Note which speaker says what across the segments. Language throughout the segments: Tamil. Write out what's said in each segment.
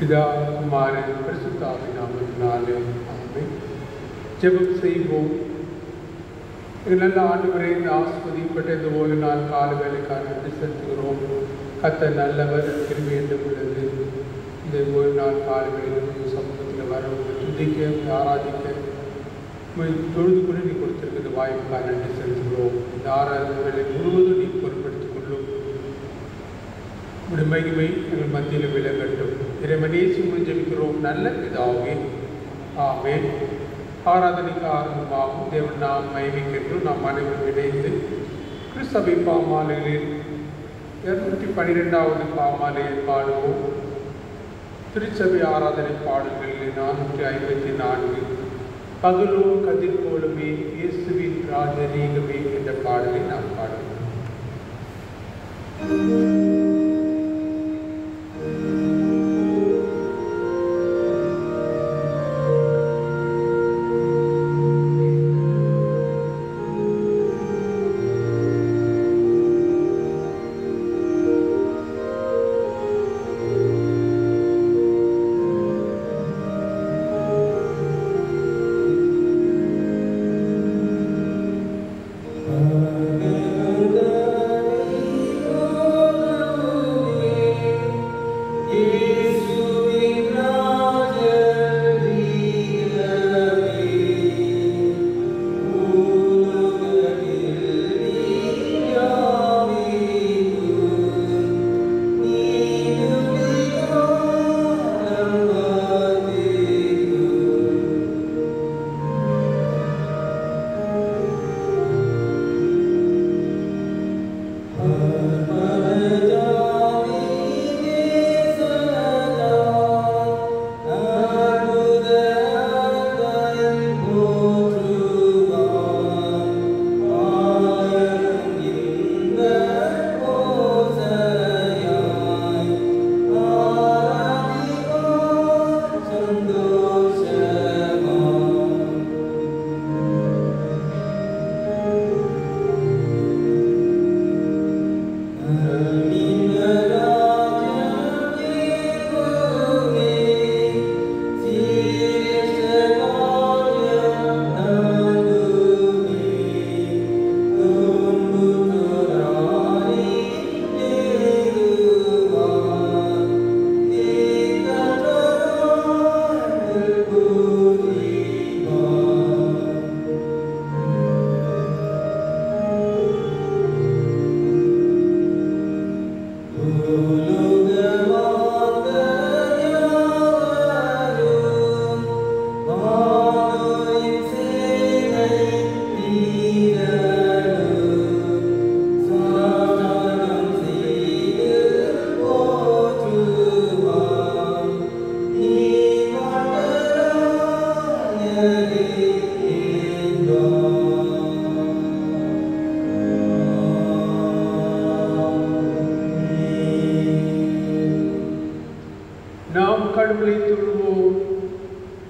Speaker 1: பிதா குமாரன் பரிசுத்த ஆவியின் நாமத்தினாலே ஆமென். ஜெபம் செய்வோம். நல்ல ஆண்டவரே, இந்த ஆஸ்வதிப்பட்டது போல நான் கால வேலைக்காக நன்றி செலுத்துகிறோம். கர்த்தர் நல்லவர், கிருபை என்றும் உள்ளது. இந்த ஒரு நாள் கால வேலையில் சமூகத்தில் வர துதிக்க ஆராதிக்க தொழுது கூட நீ கொடுத்திருக்கிற வாய்ப்புக்காக நன்றி செலுத்துகிறோம். இந்த ஆராதனை வேலை முழுவதும் நீ பொருட்படுத்திக் கொள்ளும். மகிமை எங்கள் மத்தியில் விளங்கட்டும். இறைவனேசி ஜெபிக்கிறோம் நல்ல பிதாவே, ஆமென். ஆராதனைக்கு ஆரம்பமாகும் தேவன் நாம் மகிமைக்கென்றும் நாம் அனைவரும் இணைந்து கிறிஸ்தபை பாமாலையில் 212வது பாமாலையில் பாடுவோம். திருச்சபை ஆராதனை பாடல்களில் 454 பகலோ கதிர் போலவே இயேசுவின் ராஜரீகமே என்ற பாடலை நாம் பாடுவோம்.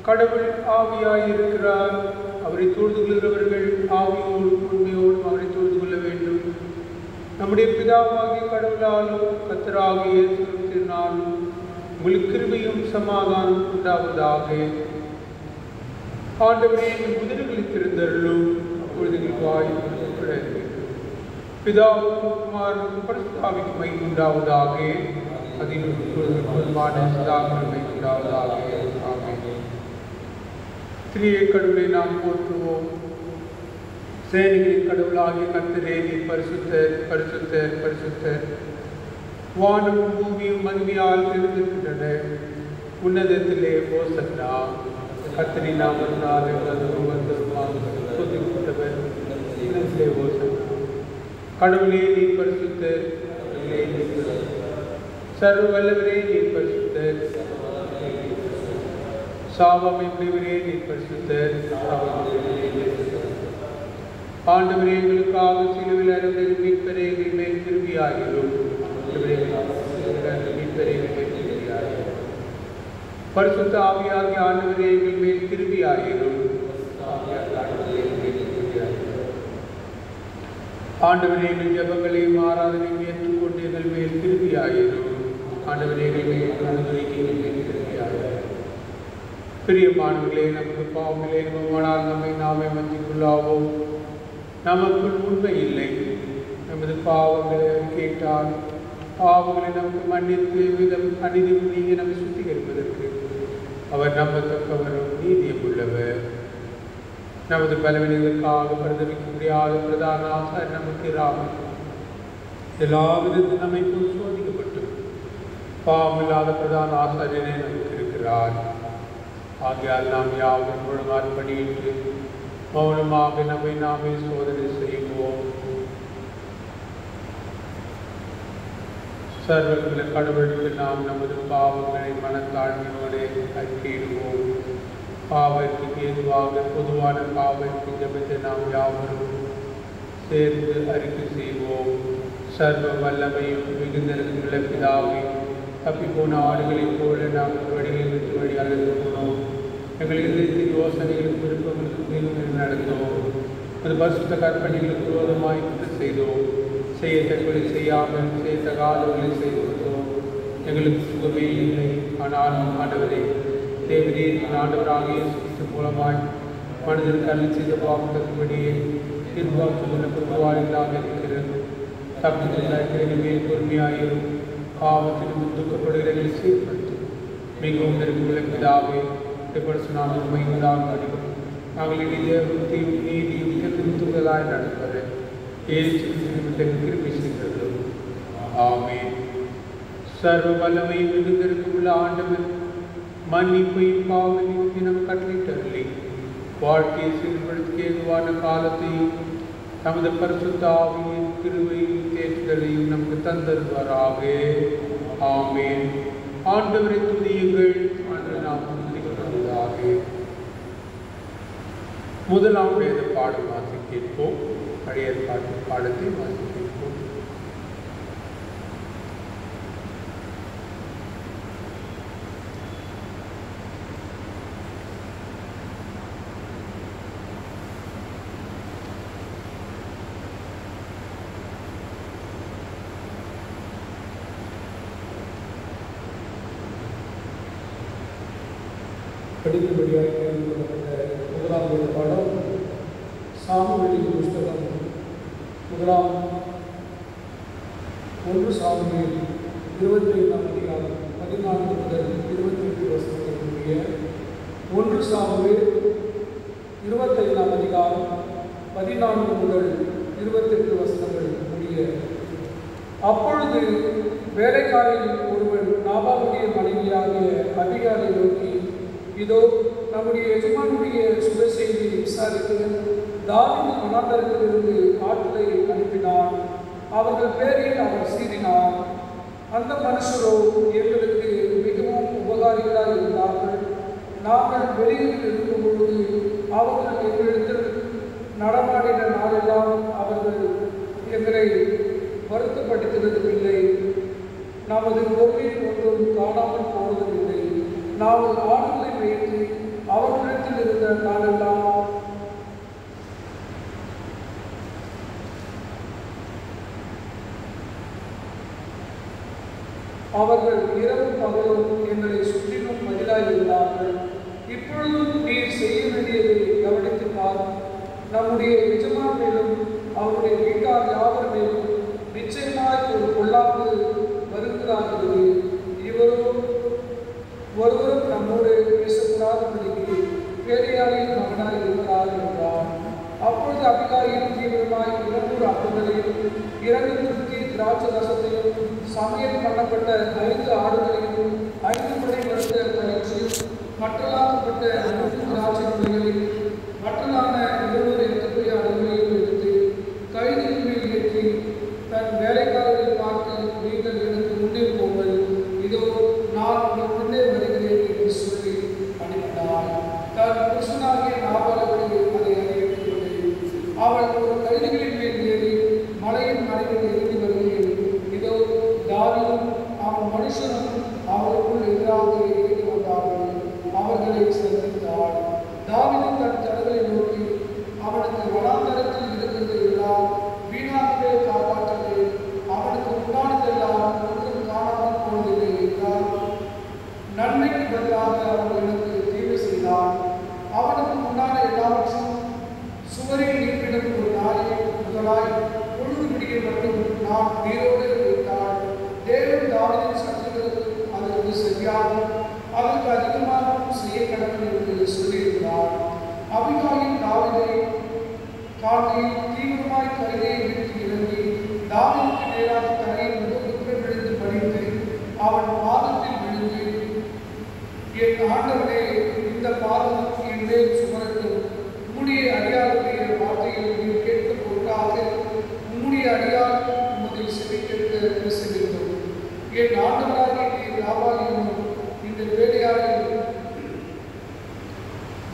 Speaker 1: கடவுள் ஆவியாயிருக்கிறார். அவரை தொழுது கொள்கிறவர்கள் ஆவியோடு உண்மையோடும் அவரை தொழுது கொள்ள வேண்டும். நம்முடைய பிதாவாகிய கடவுளாலும் கர்த்தராகிய இயேசுவினாலும் உங்களுக்கு கிருபையும் சமாதானம் உண்டாவதாக. ஆண்டவரே, எங்கள் முதல்களில் திறந்தருளும். அப்பொழுது எங்கள் வாய் பிதாவுக்கும் குமாரனுக்கும் பரிசுத்த ஆவிக்கும் மகிமை உண்டாவதாக. அதில் மகிமை உண்டாவதாக. ஆமென். திரிய கடவுளை நாம் போற்றுவோம். சேனைகளின் கடவுளாகிய கர்த்தரே, நீர் பரிசுத்தர், பரிசுத்தர், பரிசுத்தர். வானமும் பூமியும் மகிமையால் நிறைந்திருக்கின்றன. உன்னதத்திலே ஓசன்னா. கர்த்தரின் நாமத்தினாலே துதிக்கப்பட்டவர். உன்னதத்திலே ஓசன்னா. கடவுளே, நீர் பரிசுத்தர். சர்வ வல்லவரே, நீர் பரிசுத்தர். சாபமை உடையவரே, நீர் பரிசுத்தர். ஆண்டவரே, எங்களுக்காக சிலுவையில் அறைந்த மீட்பரே, எங்கள் மேல் கிருபையாயிரும். பரிசுத்த ஆவியாகிய ஆண்டவரே, எங்கள் மேல் கிருபையாயிரும். ஆண்டவரே, எங்கள் ஜெபங்களையும் ஆராதனையும் ஏற்றுக்கொண்டு எங்கள் மேல் கிருபையாயிரும். ஆண்டவரேகளை பிரியமானவர்களே, நமக்கு பாவங்களே ஆனால் நம்மை நாமே மன்னிக்குள்ளாவோம். நமக்குள் உண்மை இல்லை. நமது பாவங்களை கேட்டால் பாவங்களை நமக்கு மன்னித்து விதம் அநீதியும் நீங்க நம்மை சுத்திகரிப்பதற்கு அவர் நம்பத்தக்கவரும் நீதியம் உள்ளவர். நமது பலவீனங்களுக்காக பிரதவிக்க முடியாத பிரதான ஆசார் நமக்கு ராமன் எல்லா விதத்தில் நம்மை சோதிக்கப்பட்டு பாவமில்லாத பிரதான ஆசாரியனே நமக்கு இருக்கிறார். ஆகையால் நாம் யாவும் ஒழுங்கால் படியிட்டு மௌனமாக நம்மை நாமே சோதனை செய்வோம். சர்வங்கள கடவுளுக்கு நாம் நமது பாவங்களை மனத்தாழ்மையோடு அறிக்கையிடுவோம். பாவத்திற்கு ஏதுவாக பொதுவான பாவத்திற்கு ஜபத்தை நாம் யாவரும் சேர்ந்து அறிக்கை செய்வோம். சர்வ வல்லமையும் மிகுந்த பிதாவை தப்பிப்போன ஆடுகளைப் போல நாம் வழிகளை விட்டு வழி அழைத்து போனோம். எங்கள் இதயத்தின் யோசனைகளுக்கு விருப்பங்களுக்கு மேலும் நடந்தோம். அது பரிசுத்த கற்பனைகளுக்கு விரோதமாய் செய்தோம். செய்யத்தக்கவரை செய்யாமல் செய்யத்தகாதவர்களை செய்துவிட்டோம். எங்களுக்கு சுகமே இல்லை. ஆனாலும் ஆண்டவரே, தேவரே ஆண்டவராக இயேசு மூலமாய் மனிதனுக்கு அருள் செய்த பாவத்தின்படியே தீர்ப்பாற்றுள்ள பொறுப்பாளிகளாக இருக்கிறது. தப்பித்தல் மேல் பொறுமையாயும் பாவத்திலும் துக்கப்படுகிறதை சீர்படுத்தும். மிகவும் நெருங்குள்ள பிதாவே, நாங்கள் மைந்தாம் அடிக்கும் நாங்கள் இனிதேவத்தையும் நீதியும் திருத்துவதாய் நடப்பது கிருபை செய்கிறது. ஆமென். சர்வ வல்லமை மிகுந்திருக்குள்ள ஆண்டவர் மன்னிப்பையும் பாவனையும் நம் கட்டளையிட்டருளி வாழ்க்கையை செயல்படுத்த ஏதுவான காலத்தையும் தமது பரிசுத்த ஆவியின் கிருபையும் தேற்றுதலையும் நமக்கு தந்தருவாராக. ஆமென். ஆண்டவரை துதியுங்கள். ஆண்டவர் நாம் துதிக்கிறதாக. முதலாம் வேத பாடம் வாசி கேட்போம். பழைய பாடத்தை வாசி கேட்போம்.
Speaker 2: படிக்கும்படியாக கேள்விப்பட்ட முதலாம் வேத பாடம் சாமுவேலின் புஸ்தகம் 1 சாமுவேல் 25ஆம் அதிகாரம் 14 முதல் 28 வசனங்களுடைய 1 சாமுவேல் 25ஆம் அதிகாரம் 14 முதல் 28 வசனங்கள் முடிய. அப்பொழுது வேலைக்காரில் ஒருவன் நாபாலுடைய மனைவியாகிய அபிகாலை நோக்கி, இதோ நம்முடைய எஜமானுடைய சுப செய்தியை விசாரித்து தாவீது வனாந்தரத்திலிருந்து ஆட்களை அனுப்பினார். அவர்கள் பேரில் அவர் சீறினார். அந்த மனுஷரோ எங்களுக்கு மிகவும் உபகாரிகளாக இருந்தார்கள். நாங்கள் வெளியில் இருக்கும் பொழுது அவர்கள் எங்களிடத்தில் நடமாடின நாளெல்லாம் அவர்கள் எங்களை வருத்தப்படுத்துவதில்லை. நமது பொருளில் ஒன்றும் காணாமல் போவதில்லை. நாங்கள் ஆடுகளை வைத்து அவர்களிடத்தில் இருந்த நாளெல்லாம் அவர்கள் இரவும் பகலும் எங்களை சுற்றிலும் பதிலாயிருந்தார்கள். இப்பொழுதும் நீர் செய்ய வேண்டியதை கவனித்து பார். நம்முடைய எஜமான் மேலும் அவருடைய வீட்டார் யாவர் மேலும் நிச்சயமாய் ஒரு பொல்லாப்பு வருகிறார்கள். இவரும் ஒருவரும் நம்மோடு பேசக்கூடாதபடிக்கு பேரியாளின் மகனாய் இருக்கிறார் என்றார். அப்பொழுது அபிகாயில் தீவிரமாய் 200 அப்பங்களையும் 2 திருப்தி திராட்சை ரசத்தையும் சமையல் பண்ணப்பட்ட 5 ஆடுகளையும் 5 முறை வறுத்த பயிற்சியும் மற்றலாக்கப்பட்ட 5 திராட்சை முறைகளையும் மற்றலான 200 எத்தப்பைய ஆடுகளையும் எடுத்து கைதின் மேல் ஏற்றி தன் வேலைக்காரர்களை பார்த்து, நீங்கள் எனக்கு முன்னே போங்கள், இதோ நான் உங்கள் முன்னே வருகிறேன் என்று சொல்லி அனுப்பினார். தன் புருஷனாகிய நாபாலுக்கு அதை அறிவித்துள்ளது. அவள் ஒரு கைதிகளின் மேல் ஏறி மலையின் மலையில் இறங்கி வருகையில், இதோ தாவீதும் அவன் மனுஷனும் அவருக்குள் எதிராக இறங்கி வந்தார்கள். அவர்களை சந்தித்தாள். தாவீது காலையில் தீவிரமாய் கருகையை விட்டு இறங்கி தாவீதுக்கு நேராக தரையில் முகமுற்ற விழுந்து பணிந்து அவன் பாதத்தில் விழுந்து, என் ஆண்டவனே, இந்த பாதம் என் மேல் சுமரட்டும். உம்முடைய அடியாருடைய வார்த்தைகளை நீர் கேட்க பொருட்டாக உம்முடைய அடியார் உமது செவி கேட்க செல்கிறோம். என் ஆண்டவராக நீர் யாவாலும் இந்த வேலையாளர்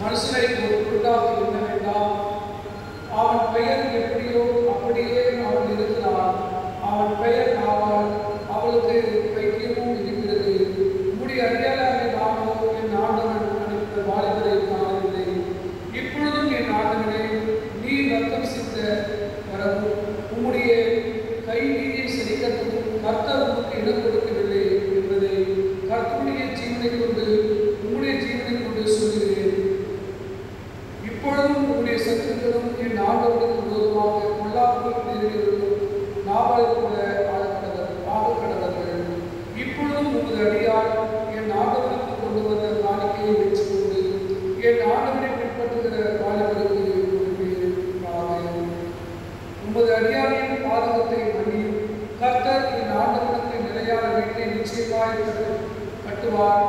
Speaker 2: மனுஷனை ஒரு பொருட்டாக எண்ண வேண்டாம். அவன் பெயர் எப்படியோ அப்படியே அவன் இருக்கிறான். அவன் பெயர் ஆவாள், அவளுக்கு வைத்தியமும் இருக்கிறது. உம்முடைய அடியாளாக நானோ என் ஆண்டவன் அளித்த வாலிபரை காணவில்லை. இப்பொழுதும் என் ஆண்டவனே, நீ ரத்தம் சிந்த வரவும் உம்முடைய கை நீதியை சரிக்கட்டும். கர்த்தர் உமக்கு இடம் கொடுக்கவில்லை என்பதை கர்த்தருடைய ஜீவனை கொண்டு உம்முடைய ஜீவனை கொண்டு சொல்கிறேன். இப்பொழுதும் உம்முடைய சத்துக்களும் என் ஆண்டவனுக்கு விரோதமாக பொல்லாப்புகள் நேரிடுவதும் நாவலை போல ஆகக்கடவர்கள். இப்பொழுதும் உமது அடியார் என் ஆண்டவனுக்கு கொண்டு வந்த காணிக்கையை வெற்றிக்கொண்டு என் ஆண்டவனை பின்பற்றுகிற வாலிபருக்கு கொடுப்பீராக. உமது அடியாரின் பாதகத்தை மன்னியும். கர்த்தர் என் ஆண்டவனுக்கு நிலையான வீட்டை நிச்சயமாய் கட்டுவார்.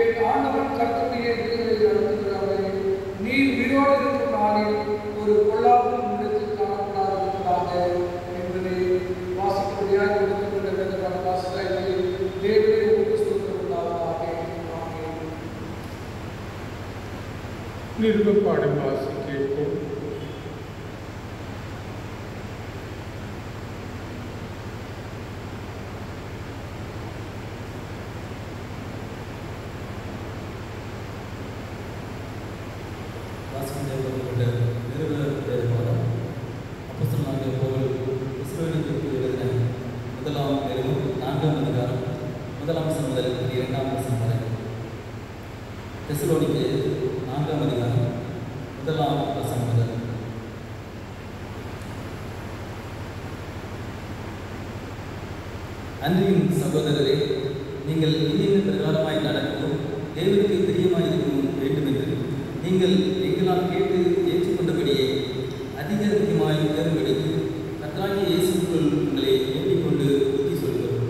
Speaker 2: என் ஆண்டவன் கர்த்தருடைய வீடுகளை நடத்துகிறார்கள். நீ உயிரோடு இருக்கும் நாளில் ஒரு பொல்லாப்பும் உள்ளத்தில் காணப்படாததாக என்பதை வாசிப்படியாக கொடுத்துக்கொண்ட வேதமான வாசகங்களை தேவனை உங்களுக்கு சொல்லுவதாக.
Speaker 1: நிருபப்பாடம் வாசி கேட்போம்.
Speaker 3: அன்றியும் சகோதரரே, நீங்கள் இன்னின் பிரகாரமாய் நடக்கவும் தேவனுக்கு பிரியமாயிருக்கவும் வேண்டும் என்று நீங்கள் எங்களால் கேட்டு ஏற்றுக்கொண்டபடியே அதிகமாய் தேர்ந்தெடுத்து கர்த்தராகிய இயேசுக்குள் உங்களை எண்ணிக்கொண்டு புத்தி சொல்கிறோம்.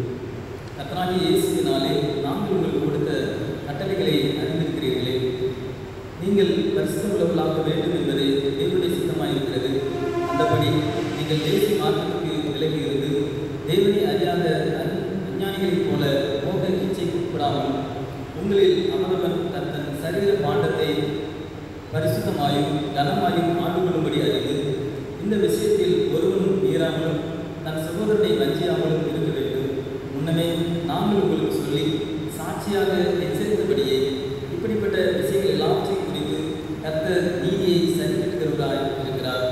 Speaker 3: கர்த்தராகிய இயேசுவினாலே நாங்கள் உங்களுக்கு கொடுத்த கட்டளைகளை அறிந்திருக்கிறீர்களே. நீங்கள் பரிசுத்த உள்ளவர்களாக வேண்டும் என்பதே தேவனுடைய சித்தமாயிருக்கிறது. அந்தபடி நீங்கள் தேசிய மார்க்கத்துக்கு விலகி இருந்து தேவனை அறியாத அஞ்ஞானிகளைப் போல மோக இச்சைக்குட்படாமல் உங்களில் அவனவன் தன் சரீர பாண்டத்தை பரிசுத்தமாயும் கனமாயும் ஆண்டு கொள்ளும்படி அறிந்து இந்த விஷயத்தில் ஒருவனும் மீறாமலும் தன் சகோதரனை வஞ்சியாமலும் இருக்க வேண்டும். முன்னமே நாங்கள் உங்களுக்கு சொல்லி சாட்சியாக எச்சரித்தபடியே இப்படிப்பட்ட விஷயங்கள் எல்லாவற்றையும் குறித்து கர்த்தர் நீதியை சரிக்கட்டுகிறவராய் இருக்கிறார்.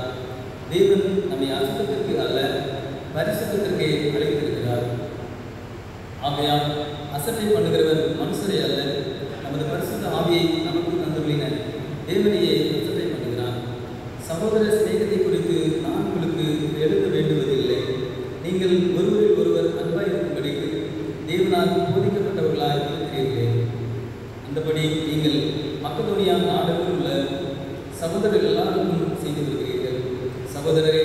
Speaker 3: தேவன் நம்மை அசுத்தத்திற்கு அல்ல பரிசுத்தத்திற்கே அழைத்திருக்கிறார். ஆகையால் அசட்டை பண்ணுகிறவர் மனுஷரே அல்ல, நமது பரிசுத்த ஆவியை நமக்கு தந்துள்ளன தேவனையே அசட்டை பண்ணுகிறார். சகோதர சிநேகத்தை குறித்து நான் உங்களுக்கு எழுத வேண்டுவதில்லை. நீங்கள் ஒருவரில் ஒருவர் அன்பாயிருக்கும்படிக்கு தேவனால் போதிக்கப்பட்டவர்களாய் இருக்கிறீர்களே. அந்தபடி நீங்கள் மக்கதோனியா நாடெங்கும் உள்ள சகோதரர்கள் எல்லாருக்கும் செய்து வருகிறீர்கள். சகோதரரே,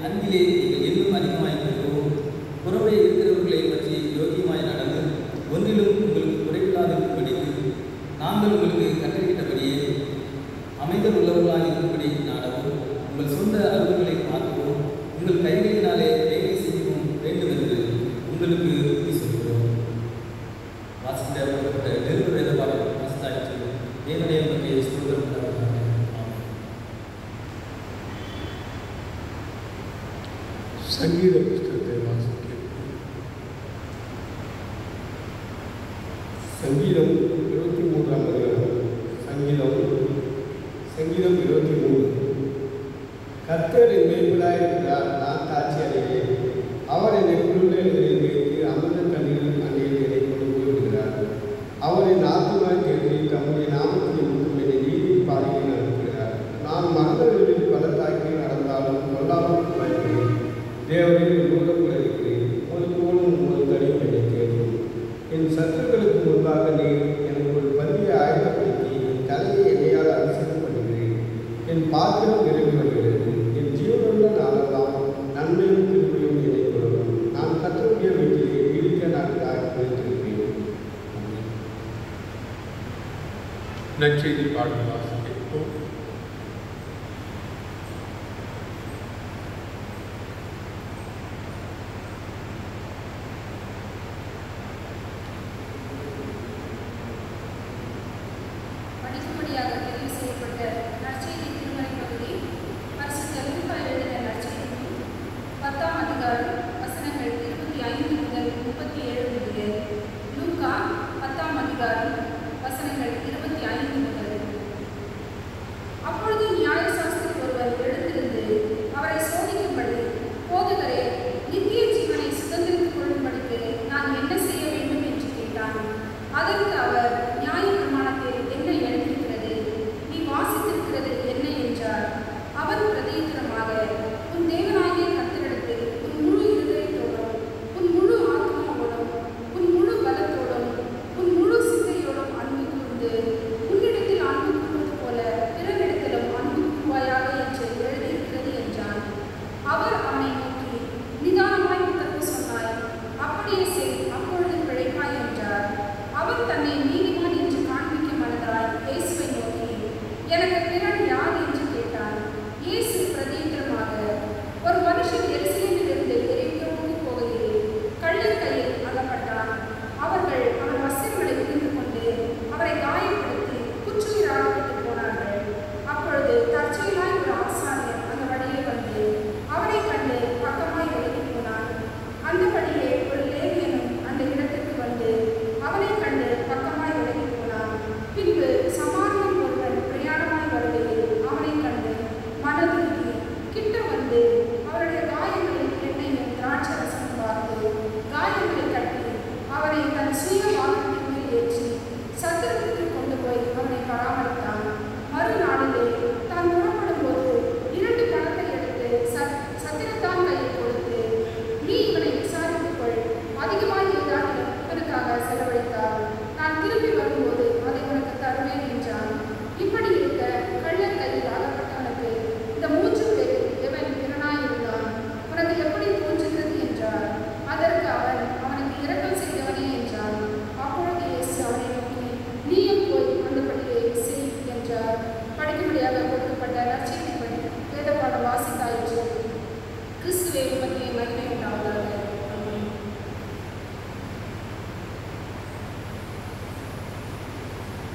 Speaker 3: அன்பிலே நீங்கள் இன்னும் அதிகமாய் பெறுவோம். புறமே இருக்கிறவர்களை பற்றி யோகியமாய் நடந்து ஒன்றிலும் உங்களுக்கு குறைவில்லாதிருக்கும்படிக்கு நாங்கள் உங்களுக்கு கட்டளையிட்டபடியே அமைதல் உள்ளவர்களாக இருக்கும்படி நாடவும் உங்கள் சொந்த அலுவல்களை பார்க்கவும் உங்கள் கைகளினாலே வேலை செய்யவும் வேண்டும் என்று உங்களுக்கு உறுதி சொல்கிறோம். வாசிக்கப்பட்ட நெருப்பு வேத பாடம் வாசித்தாயிற்று. தேவனுடைய நமக்கு ஸ்தோத்திரம் உண்டாவதாக.
Speaker 1: சங்கீத புஸ்தகத்தை வாசிக்கிறோம். சங்கீதம் 23ஆம் அதிகாரம். சங்கீதம் 23. கர்த்தர் என் மேய்ப்பனாயிருக்கிறார், நான் தாட்சி அடைகிறேன். அவர் என்னை புல்வெளிகளில் மேய்த்து அமிர்த தண்ணீரின் அண்டையில் என்னை கொண்டு போய்விடுகிறார். அவர் என் ஆத்துமாவை தேடி தம்முடைய நாமத்தை முன்னும் என்னை நீதியின் பாதையில் நடத்துகிறார். நான் மனிதர்களில் பலத்தாக்கி நடந்தாலும் கொல்லாமல் பயன்படுகிறேன். தேவனில் உங்களோடு கூட இருக்கிறேன். ஒரு தோளும் ஒரு தடியும் என்னை கேட்கும். என் சத்துருக்களுக்கு முன்பாக நீர் எனக்கு ஒரு பந்தியை ஆயத்தப்படுத்தி என் தலையை எண்ணெயால் அபிஷேகம் பண்ணுகிறேன். என் பாத்திரம் நிரம்பி வருகிறது. என் ஜீவ நற்செய்தி பாடல் வாசிப்போம்.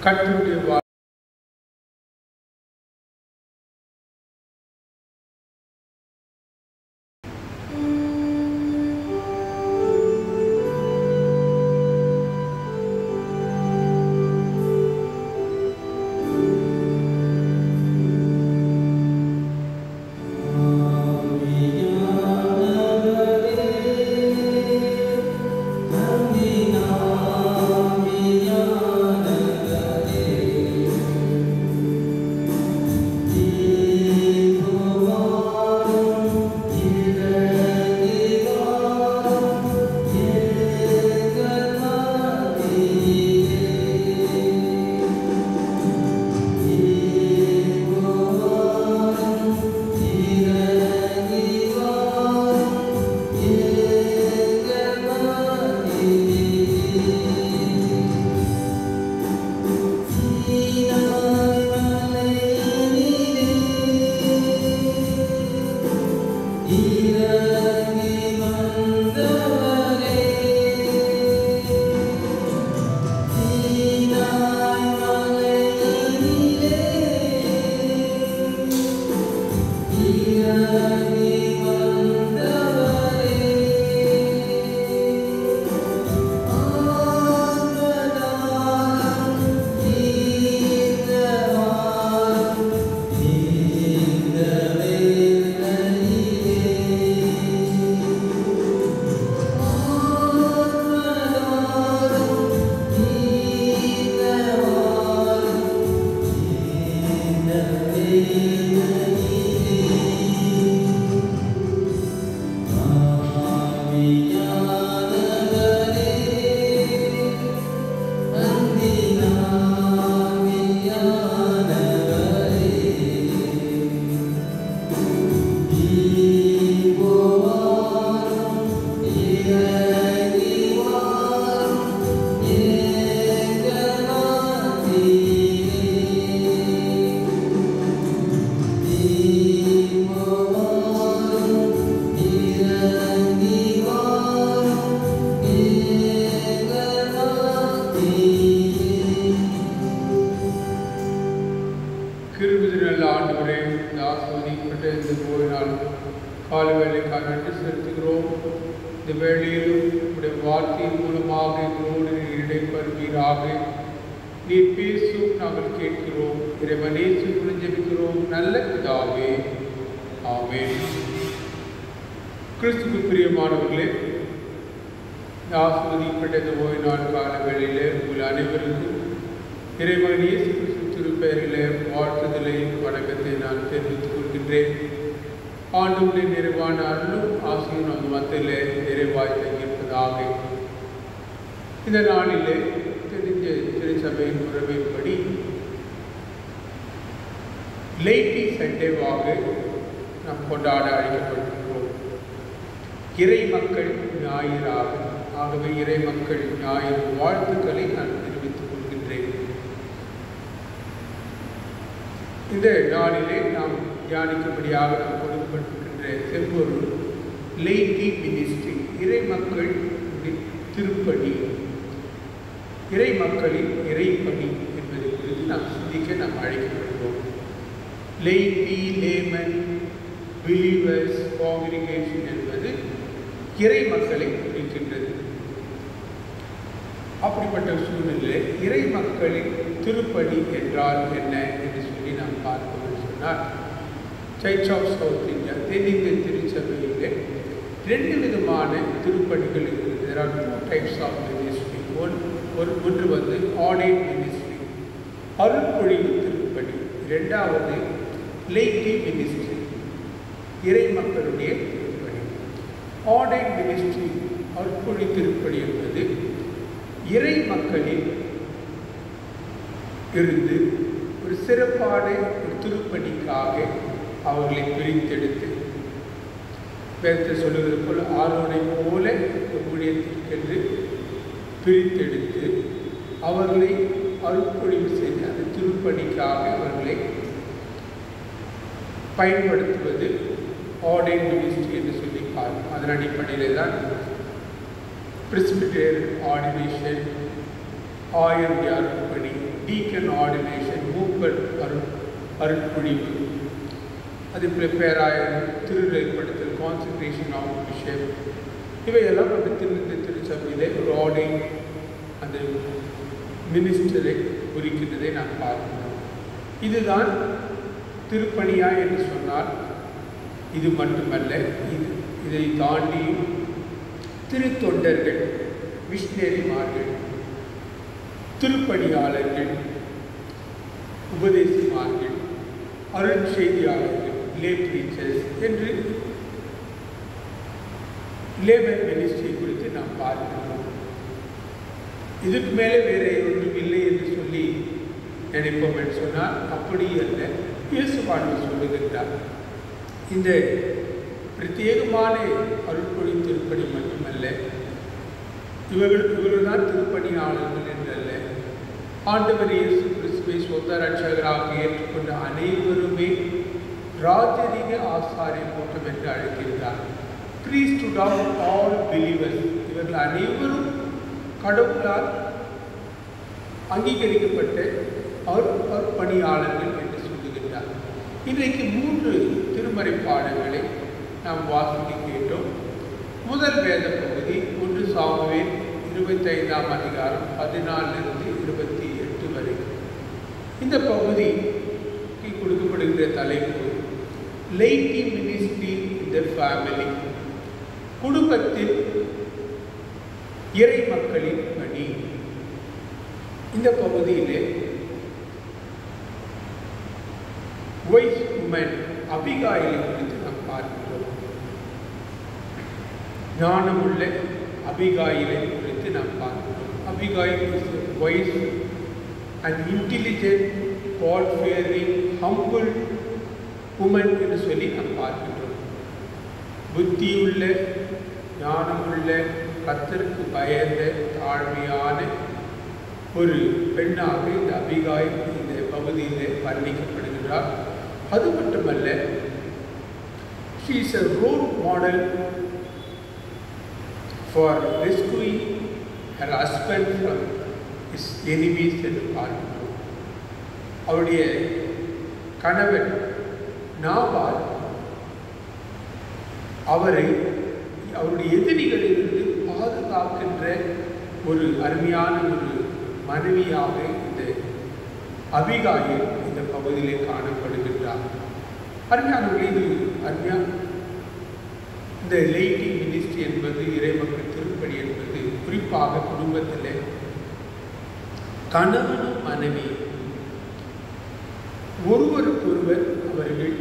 Speaker 1: கர்த்தருடைய
Speaker 4: Amen.
Speaker 1: பெற்றது போயினால் கால வேலைக்காக நன்றி செலுத்துகிறோம். இந்த வேளையிலும் உடைய வார்த்தையின் மூலமாக எங்களோடு இடைப்படுவீராக. நீர் பேசும் நாங்கள் கேட்கிறோம். இறைவனே ஜெபிக்கிறோம் நல்ல பிதாவே. ஆமென். கிறிஸ்துவுக்கு பிரியமானவர்களே, ஆசீர்வதிக்கப்பட்ட இந்த ஓய்வு நாள் கால வேளையிலே உங்கள் அனைவருக்கும் இறைவன் இயேசு கிறிஸ்து திருப்பெயரிலே வாழ்த்துதலை வணக்கத்தை நான் தெரிவித்துக் கொள்கின்றேன். ஆண்டவருடைய நிறைவான அருளும் ஆசையும் நம் மத்தியிலே நிறைவாய் தங்கியிருப்பதாக. இந்த நாளிலே தெரிஞ்ச திருச்சபையின் முறைமைப்படி லேட்டி சண்டேவாக நாம் கொண்டாட அழைக்கப்பட்டிருக்கிறோம். இறை மக்கள் ஞாயிறாக. ஆகவே இறை மக்கள் ஞாயிறு வாழ்த்துக்களை நான் தெரிவித்துக் கொள்கின்றேன். இந்த நாளிலே நாம் தியானிக்கும்படியாக நாம் கொடுக்கப்பட்டிருக்கின்ற செம்பொருள் லேட்டி மினிஸ்ட்ரி, இறை மக்கள் திருப்பணி, இறை மக்களின் இறைப்பணி என்பது குறித்து நாம் சிந்திக்க நாம் அழைக்கப்படுகிறோம். லேட்டி, லேமன், பிலீவர்ஸ், காங்கிரிகேஷன் என்பது இறை மக்களை குறிக்கின்றது. அப்படிப்பட்ட சூழ்நிலை இறை மக்களின் திருப்பணி என்றால் என்ன என்று சொல்லி நாம் பார்ப்போம் என்று சொன்னால், சர்ச் ஆஃப் சவுத் இந்தியா தென்னிந்திய திருச்சபையிலே 2 விதமான திருப்பணிகள் இருக்கிறது. There are 2 types of ministry. ஒன்று வந்து ஆர்டைன் மினிஸ்ட்ரி, அருட்பொழிவு திருப்பணி. 2வது லேட்டி மினிஸ்ட்ரி, இறை மக்களுடைய திருப்பணி. ஆர்டைன் மினிஸ்ட்ரி, அருட்பொழி திருப்பணி என்பது இறை மக்களில் இருந்து ஒரு சிறப்பான ஒரு திருப்பணிக்காக அவர்களை பிரித்தெடுத்து, வேதத்தை சொல்லுவது போல் ஆரோனை போல ஊழியத்திற்கென்று பிரித்தெடுத்து அவர்களை அருட்பொழிவு செய்து அந்த திருப்பணிக்காக அவர்களை பயன்படுத்துவது ஆர்டைன் மினிஸ்ட்ரி என்று சொல்லி பார்ப்போம். அதன் அடிப்படையில் தான் பிரெஸ்பிட்டேரியன் ஆர்டினேஷன், ஆயருடைய அருட்பணி, டீக்கன் ஆர்டினேஷன், மூப்பர் அருட்பொழிவு, அதுபோல் பேராயர், திருநிலைப்படுத்தல், கான்சன்ட்ரேஷன் ஆஃப் பிஷப், இவையெல்லாம் நம்ம திருச்சபையிலே ஒரு ஆர்டைன் அந்த மினிஸ்டரை குறிக்கின்றதை நாம் பார்க்கிறோம். இதுதான் திருப்பணியா என்று சொன்னால் இது மட்டுமல்ல, இதை தாண்டியும் திருத்தொண்டர்கள், மிஷனரிமார்கள், திருப்பணியாளர்கள், உபதேசிமார்கள், அருட்செய்தியாளர்கள், லே பிரீச்சர்ஸ் என்று லேபர் மினிஸ்ட்ரி குறித்து நாம் பார்க்கிறோம். இதுக்கு மேலே வேறு ஒன்றும் இல்லை என்று சொல்லி நினைப்போம் என்று சொன்னால் அப்படி அல்ல. இயேசுவானவர் சொல்லுகின்றார், இந்த பிரத்யேகமான அருட்பொழி திருப்பணி மட்டுமல்ல, இவர்கள் தான் திருப்பணியாளர்கள் என்றல்ல, ஆண்டவர் இயேசு கிறிஸ்துவை சொந்த ரட்சகராக ஏற்றுக்கொண்ட அனைவருமே ராஜரீக ஆசாரிய கூட்டம் என்று அழைக்கின்றார். priesthood of all believers. இவர்கள் அனைவரும் கடவுளால் அங்கீகரிக்கப்பட்ட அருட்பணியாளர்கள் என்று சொல்லுகின்றார். இன்றைக்கு 3 திருமறை பாடங்களை நாம் வாசிக்க கேட்டோம். முதல் வேத பகுதி 1 சாமுவேல் 25ஆம் அதிகாரம் 14 to 28 வரை. இந்த பகுதிக்கு கொடுக்கப்படுகிற தலைப்பு லேட்டி மினிஸ்ட்ரி இன் தி ஃபேமிலி, குடும்பத்தில் இறை மக்களின் பணி. இந்த பகுதியிலே வைஸ் உமன் அபிகாயிலை குறித்து நாம் பார்க்கிறோம். ஞானமுள்ள அபிகாயிலை குறித்து நாம் பார்க்கிறோம். Abigail is wise and intelligent, God fearing, humble woman என்று சொல்லி நாம் பார்க்கிறோம். புத்தியுள்ள, ஞானமுள்ள, கர்த்தருக்கு பயந்த, தாழ்மையான ஒரு பெண்ணாக இந்த அபிகாயில் இந்த பகுதியில் வர்ணிக்கப்படுகிறார். அது மட்டுமல்ல, she is a role model for rescuing her husband from his enemies என்று பார்க்கிறோம். அவருடைய கணவன் நாபால் அவரை அவருடைய எதிரிகளிலிருந்து பாதுகாக்கின்ற ஒரு அருமையான ஒரு மனைவியாக இந்த அபிகாயில் இந்த பகுதியிலே காணப்படுகின்றார். அருமையானவர்களே, இது அருமையான இந்த லேட்டி மினிஸ்ட்ரி என்பது இறைமக்கள் திருப்பணி என்பது குறிப்பாக குடும்பத்தில் கணவனும் மனைவி ஒருவருக்கொருவர் அவர்கள்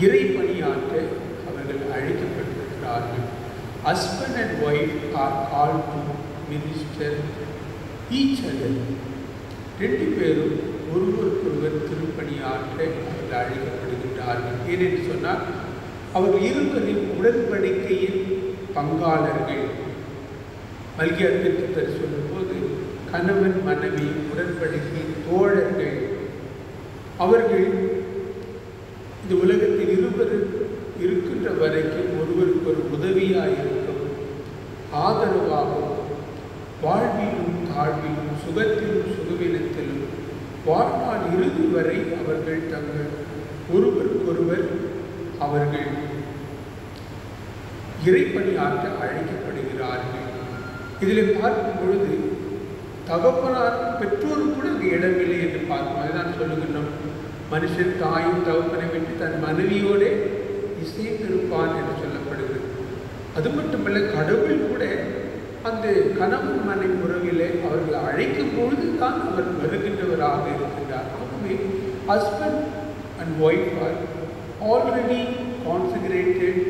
Speaker 1: இறைப்பணியாற்ற அவர்கள் அழைக்கப்பட்டிருக்கிறார்கள். Husband and wife are called to minister each other. ரெண்டு பேரும் ஒருவருக்கொருவர் திருப்பணியாற்ற அவர்கள் அழைக்கப்படுகின்றார்கள். ஏனென்று சொன்னால் அவர்கள் இருவரின் உடன்படிக்கையின் பங்காளர்கள். மல்கியார் திருத்தர் சொல்லும்போது கணவன் மனைவி உடன்படிக்கை தோழர்கள். அவர்கள் இந்த உலகத்தில் இருவர் இருக்கின்ற வரைக்கும் ஒருவருக்கு ஒரு உதவியாக இருக்கும், ஆதரவாகவும், வாழ்விலும் தாழ்விலும் சுகத்திலும் சுகவீனத்திலும் வாழ்நாள் இறுதி வரை அவர்கள் தங்கள் ஒருவருக்கொருவர் அவர்கள் இறைப்பணியாற்ற அழைக்கப்படுகிறார்கள். இதில் பார்க்கும் பொழுது தகப்பனார் பெற்றோரும் கூட அங்கே இடமில்லை என்று பார்ப்போம். அதுதான் சொல்லுகின்றோம், மனுஷன் தாயும் தகப்பனை விட்டு தன் மனைவியோட இசைந்திருப்பான் என்று சொல்லப்படுகிறது. அது மட்டுமல்ல, கடவுள் கூட அந்த கணவன் மனைவி உறவிலே அவர்கள் அழைக்கும் பொழுது தான் அவர் வருகின்றவராக இருக்கின்றார். ஆகவே husband and wife are already consecrated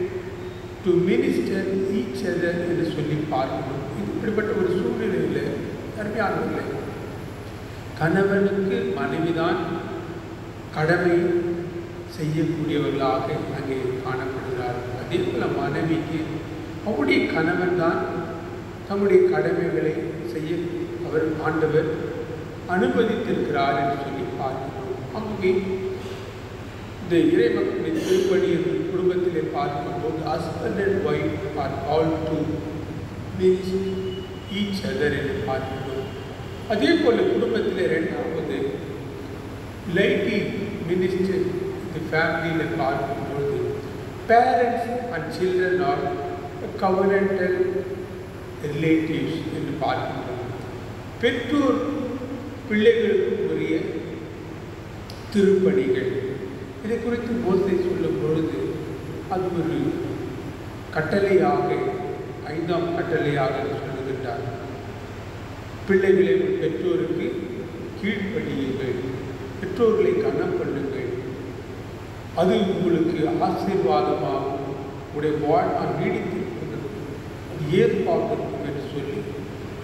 Speaker 1: to minister each other என்று சொல்லி பார்க்கணும். இப்படிப்பட்ட ஒரு சூழ்நிலையில் அருமையானவர்களே, கணவனுக்கு மனைவிதான் கடமை செய்யக்கூடியவர்களாக அங்கே காணப்படுகிறார்கள். அதே போல மனைவிக்கு அவருடைய கணவன் தான் தம்முடைய கடமைகளை செய்ய அவர் ஆண்டவர் அனுமதித்திருக்கிறார் என்று சொல்லி பார்க்கிறோம். ஆகவே இந்த இறைமக்களின் திருப்பணியின் குடும்பத்திலே பார்க்கும்போது husband and wife are called to minister each other என்று பார்க்கிறோம். அதே போல குடும்பத்தில் இரண்டாவது லைட்டி மினிஸ்டர் இந்த ஃபேமிலியில் பார்க்கும்பொழுது parents and children are governmental relatives என்று பார்க்கின்றோம். பெற்றோர் பிள்ளைகளுக்கு உரிய திருப்பணிகள், இதை குறித்து மோசே சொல்லும் பொழுது அது ஒரு கட்டளையாக, 5ஆம் கட்டளையாக சொல்லுகின்றார். பிள்ளைகளை பெற்றோருக்கு கீழ்ப்படியுங்கள், பெற்றோர்களை கனம் பண்ணுங்கள், அது உங்களுக்கு ஆசீர்வாதமாகும், உடைய வாழ்நாள் நீடித்திருக்கிறது, அது ஏற்பாட்டிருக்கும் என்று சொல்லி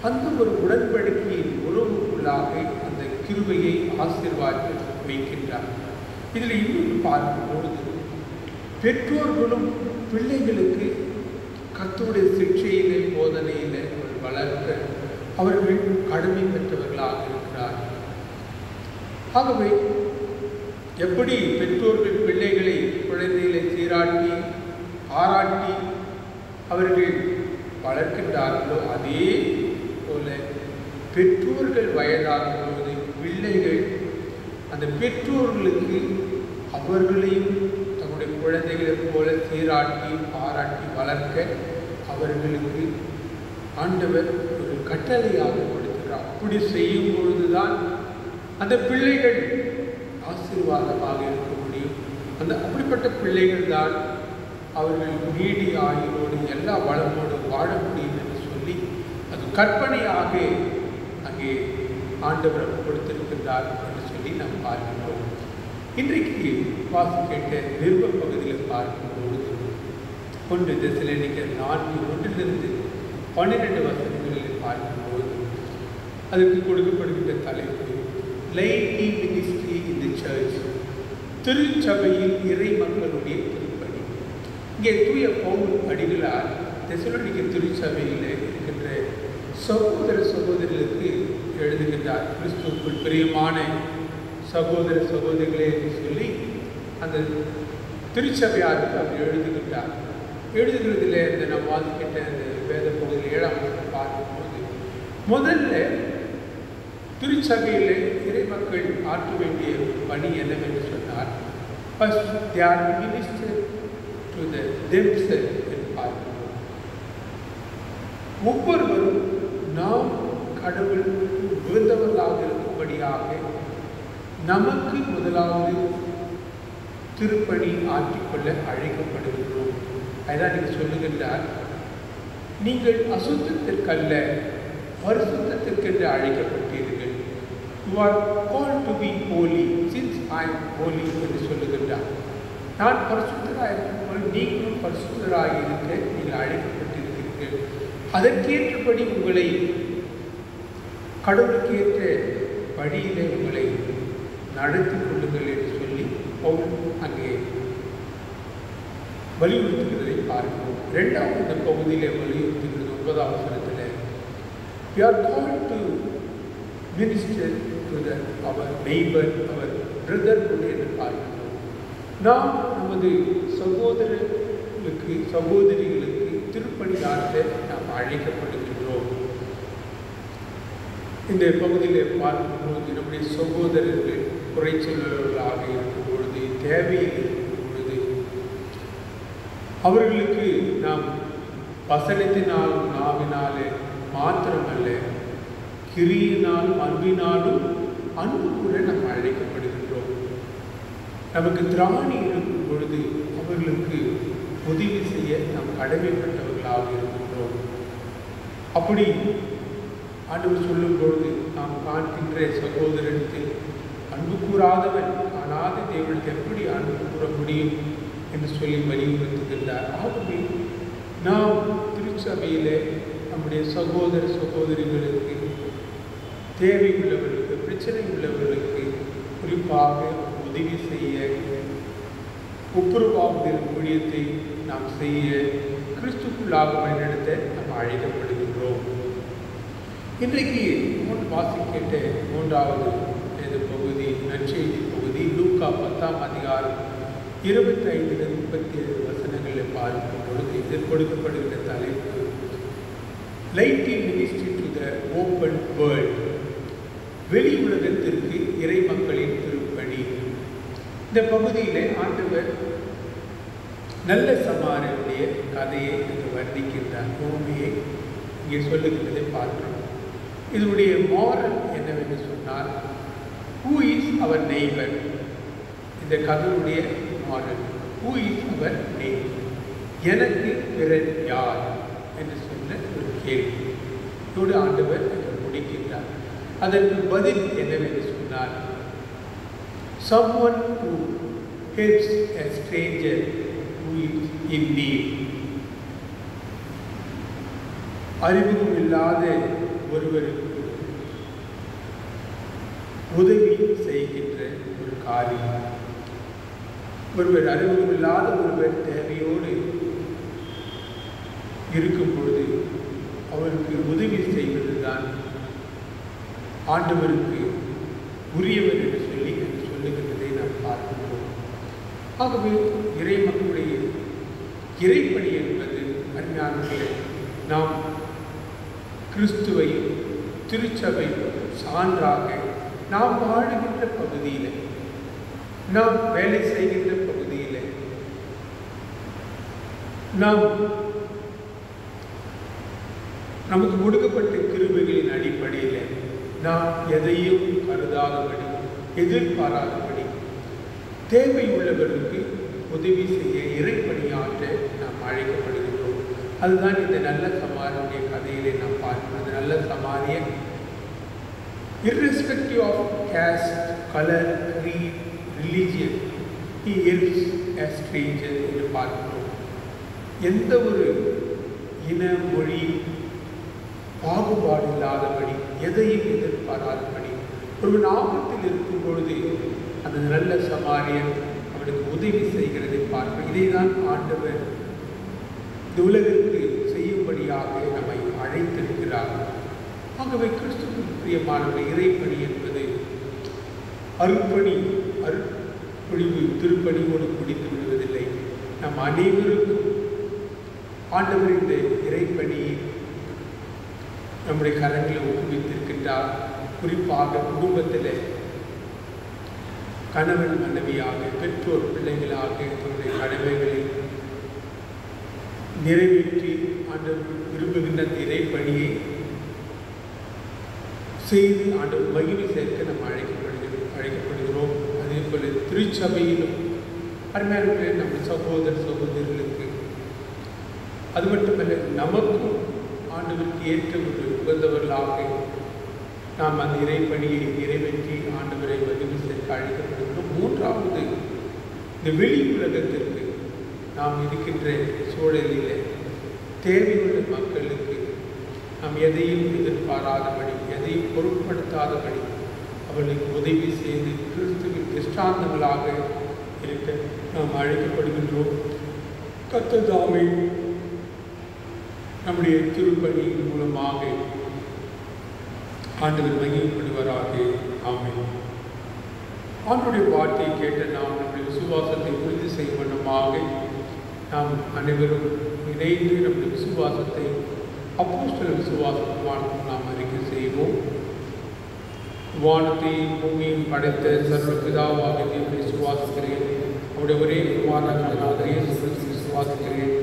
Speaker 1: அந்த ஒரு உடன்படிக்கையின் உறவுக்குள்ளாக அந்த கிருபையை ஆசீர்வாதத்தை வைக்கின்றார். இதில் இன்னொன்று பார்க்கும்பொழுது பெற்றோர்களும் பிள்ளைகளுக்கு கர்த்தருடைய சிக்ஷையிலே போதனையிலே வளர்க்க அவர்கள் கடமை பெற்றவர்களாக இருக்கிறார்கள். ஆகவே எப்படி பெற்றோர்கள் பிள்ளைகளை குழந்தைகளை சீராட்டி பாராட்டி அவர்கள் வளர்க்கின்றார்களோ அதே போல பெற்றோர்கள் வயதாகும் போது பிள்ளைகள் அந்த பெற்றோர்களுக்கு அவர்களையும் தங்களுடைய குழந்தைகளைப் போல சீராட்டி பாராட்டி வளர்க்க அவர்களுக்கு ஆண்டவர் ஒரு கட்டளையாக கொடுக்கிறார். அப்படி செய்யும் பொழுதுதான் அந்த பிள்ளைகள் ஆசீர்வாதமாக இருக்க முடியும். அந்த அப்படிப்பட்ட பிள்ளைகள் தான் அவர்கள் நீடி ஆயுளோடு எல்லா வளமோடு வாழ முடியும் என்று சொல்லி அது கற்பனையாக அங்கே ஆண்டவர் கொடுத்திருக்கின்றார் என்று சொல்லி நாம் பார்க்கின்றோம். இன்றைக்கு வாசிக்கின்ற நிருப பகுதியில் பார்க்கும்பொழுது 1 தெசலோனிக்கர் 4:1-12 வசனங்களில் பார்க்கும்போது அதற்கு கொடுக்கப்படுகின்ற தலைப்பு லைட்டி மினிஸ்ட்ரி இன் தி சர்ச், திருச்சபையில் இறை மக்களுடைய திருப்பணி. இங்கே தூய பவுல் அடிகளார் தெசலோனிக்கர் திருச்சபையில் இருக்கின்ற சகோதர சகோதரிகளுக்கு எழுதுகின்றார். கிறிஸ்துவுக்குள் பிரியமான சகோதர சகோதரிகளே என்று சொல்லி அந்த திருச்சபையாருக்கு அவர் எழுதுகின்றார். எழுதுகிறதுல இந்த நாம் வாசிக்கின்ற அந்த வேத பகுதியில் 7ஆம் வசனம் பார்க்கும்போது முதல்ல திருச்சபையில் இறைமக்கள் ஆற்ற வேண்டிய பணி என்னவென்று சொன்னார். First they are minister to the themselves என்று பார்க்கிறோம். ஒவ்வொருவரும் நாம் கடவுள் உகந்தவர்களாக இருக்கும்படியாக நமக்கு முதலாவது திருப்பணி ஆற்றிக்கொள்ள அழைக்கப்படுகின்றோம். அதுதான் நீங்கள் சொல்லுகின்றார், நீங்கள் அசுத்தத்திற்கல்ல பரிசுத்தத்திற்கென்று அழைக்கப்பட்டீர்கள். You are called to be holy since I am holy என்று சொல்லுகின்றார். நான் பரிசுத்தராக இருக்கும்போது நீங்களும் பரிசுத்தராக இருக்க நீங்கள் அழைக்கப்பட்டிருக்கிறீர்கள். அதற்கேற்றபடி உங்களை கடவுளுக்கு ஏற்ற வழியிலே உங்களை நடத்தி கொள்ளுங்கள் என்று சொல்லி பவுல் அங்கே வலியுறுத்துகிறதை பார்க்கிறோம். இரண்டாவது இந்த பகுதியிலே வலியுறுத்துகிறது 9ஆம் வசனத்தில், we are called to minister to our neighbor, our brotherhood என்று பார்க்கிறோம். நாம் நமது சகோதரர்களுக்கு சகோதரிகளுக்கு திருப்பணியாற்ற நாம் அழைக்கப்படுகின்றோம். இந்த பகுதியில் பார்க்கும்போது நம்முடைய சகோதரர்கள் குறைச்சொல்லர்களாக இருக்கும் பொழுது, தேவையில் இருக்கும் பொழுது அவர்களுக்கு நாம் வசனத்தினாலும் நாவினாலே மாத்திரமல்ல கிரியினாலும் அன்பினாலும் அன்பு கூட நாம் அழைக்கப்படுகின்றோம். நமக்கு திராணி இருக்கும் பொழுது அவர்களுக்கு உதவி செய்ய நாம் கடமைப்பட்டவர்களாக இருக்கின்றோம். அப்படி ஆண்டவர் சொல்லும் பொழுது நாம் காண்கின்ற சகோதரனுக்கு அன்பு கூறாதவன் காணாத தேவனுக்கு எப்படி அன்பு கூற முடியும் என்று சொல்லி வலியுறுத்துகின்றார். ஆகவே நாம் திருச்சபையிலே நம்முடைய சகோதர சகோதரிகளுக்கு தேவை உள்ளவர்களுக்கு பிரச்சனை உள்ளவர்களுக்கு குறிப்பாக உதவி செய்ய ஒப்புரவாக ஊழியத்தை நாம் செய்ய கிறிஸ்துக்குள்ளாக வழிநடத்த நாம் அழைக்கப்படுகின்றோம். இன்றைக்கு வாசிக்கின்ற 3வது பகுதி நற்செய்தி பகுதி லூக்கா 10ஆம் அதிகாரம் 25-37 வசனங்களில் பார்க்கும் பொழுது இதில் கொடுக்கப்படுகின்ற தலைப்பு lighting ministry to the open world, வெளி உலகத்திற்கு இறை மக்களின் திருப்பணி. இந்த பகுதியிலே ஆண்டவர் நல்ல சமாரியனுடைய கதையை இங்கு வர்ணிக்கின்றார். பூமியை இங்கே சொல்லுகின்றதை பார்க்கிறோம். இதனுடைய மாரல் என்னவென்று சொன்னால், ஹூ இஸ் அவர் நெய்பர்? இந்த கதையுடைய moral, who is our neighbour? எனக்கு பிறர் யார் என்று சொன்ன ஒரு கேள்வி இதோடு ஆண்டவர் முடிக்கின்றார். அதற்கு பதில் என்னவென்று சொன்னால், someone who helps a stranger who is in need. அறிமுகம் இல்லாத ஒருவருக்கு உதவி செய்கின்ற ஒரு காரியம். ஒருவர் அறிமுகம் இல்லாத ஒருவர் தேவையோடு இருக்கும் பொழுது அவருக்கு உதவி செய்வதுதான் ஆண்டவருக்கு உரியவர் என்று சொல்லி சொல்லுகின்றதை நாம் பார்க்கிறோம். ஆகவே இறை மக்களுடைய இறைப்பணி என்பது அருமையானவர்களே, நாம் கிறிஸ்துவையும் திருச்சபை சான்றாக நாம் வாழுகின்ற பகுதியில், நாம் வேலை செய்கின்ற பகுதியில், நாம் நமக்கு கொடுக்கப்பட்ட கிருபைகளின் அடிப்படையில் நாம் எதையும் கருதாதபடி எதிர்பாராதபடி தேவை உள்ளவருக்கு உதவி செய்ய இறைப்பணியாற்ற நாம் அழைக்கப்படுகின்றோம். அதுதான் இந்த நல்ல சமாரியனுடைய கதையிலே நாம் பார்க்கிறோம். அந்த நல்ல சமாரியன் irrespective of caste, color, creed, religion, he helps a stranger என்று பார்க்கிறோம். எந்த ஒரு இன மொழி பாகுபாடு இல்லாதபடி எதையும் எதிர்பாராதபடி ஒரு ஆபத்தில் இருக்கும் பொழுது அந்த நல்ல சமாரியன் அவனுக்கு உதவி செய்கிறதை பார்க்கிறோம். இதை தான் ஆண்டவர் இந்த உலகிற்கு செய்யும்படியாக நம்மை அழைத்திருக்கிறார். ஆகவே கிறிஸ்துவின் பிரியமானவர்கள், இறைப்பணி என்பது அருட்பணி, அருட்பொழிவு திருப்பணியோடு குடித்து விடுவதில்லை. நம் அனைவருக்கும் ஆண்டவர் இந்த இறைப்பணியை நம்முடைய கரங்களை ஊக்குவித்திருக்கின்றார். குறிப்பாக குடும்பத்தில் கணவன் மனைவியாக, பெற்றோர் பிள்ளைகளாக தன்னுடைய கடமைகளை நிறைவேற்றி ஆண்டவர் விரும்புகின்ற அந்த இறைப்பணியை செய்து ஆண்டவர் மகிமை சேர்க்க நம்ம அழைக்கப்படுகிறோம். அதே போல திருச்சபையிலும் அருமையானவர்களே, நம்ம சகோதர சகோதரிகளுக்கு அது மட்டுமல்ல, நமக்கும் ஆண்டவருக்கு ஏற்ற ஒரு உகந்தவர்களாக நாம் அந்த இறைப்பணியை நிறைவேற்றி ஆண்டவரை மகிமை சேர்க்க அழைக்கப்படுகிறோம். மூன்றாவது, இந்த வெளி உலகத்திற்கு நாம் இருக்கின்ற சூழலில் தேவையுள்ள மக்களுக்கு நாம் எதையும் எதிர்பாராதபடி, எதையும் பொருட்படுத்தாதபடி அவர்களுக்கு உதவி செய்து கிறிஸ்துவின் திஷ்டாந்தங்களாக இருக்க நாம் அழைக்கப்படுகின்றோம். கர்த்தர் தாமே நம்முடைய திருப்பணியின் மூலமாக ஆண்டவர் மகிமைப்படுவாராக. ஆமென். ஆண்டவருடைய வார்த்தையை கேட்ட நாம் நம்முடைய விசுவாசத்தை உறுதி செய்யும் வண்ணமாக நாம் அனைவரும் இணைந்து நம்முடைய விசுவாசத்தை அப்போஸ்தல விசுவாசமாக நாம் அறிக்கை செய்வோம். வானத்தையும் பூமியையும் படைத்த சர்வபிதாவாக தேவனை விசுவாசிக்கிறேன். அவருடைய ஒரே குமாரனாக இயேசு கிறிஸ்துவை விசுவாசிக்கிறேன்.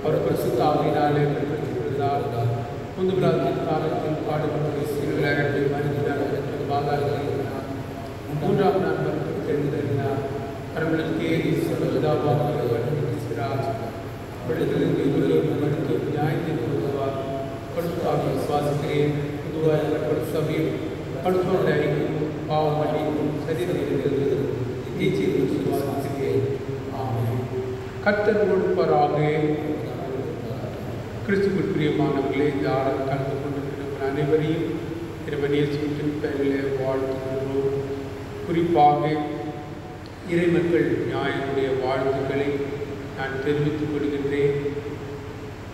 Speaker 1: அவர் பரிசுத்த ஆவியினாலே பெற்றெடுக்கப்பட்டார். முன்பு காலத்தில் பாடுபட்டு சிலுவையிலே மரித்தார், பாதாளத்தில் மூன்றாம் நாள் எழுந்தறினார். அவர்களுக்கு ஏறி சர்வபிதாவாக வழிநடத்துகிறார். மருத்துவ நியாயத்தின் பொதுவாக பரிசுத்தாவை விசுவாசிக்கிறேன். பொதுவாக பரிசுத்தாவையும் பரிசுத்தோடு அறிக்கையும் பாவம் மன்னிப்பும் சரீரத்தில் நீச்சல் விசுவாசிக்கிறேன். ஆமென். கர்த்தர் கொடுப்பாராக. கிறிஸ்துவுக்குள் பிரியமானவர்களே, இந்த ஆடல் கலந்து கொண்டிருக்கிற அனைவரையும் இறைவன் இயேசுவின் பெயரிலே வாழ்த்துகிறோம். குறிப்பாக இறைமக்கள் ஞாயினுடைய வாழ்த்துக்களை நான் தெரிவித்துக் கொள்கின்றேன்.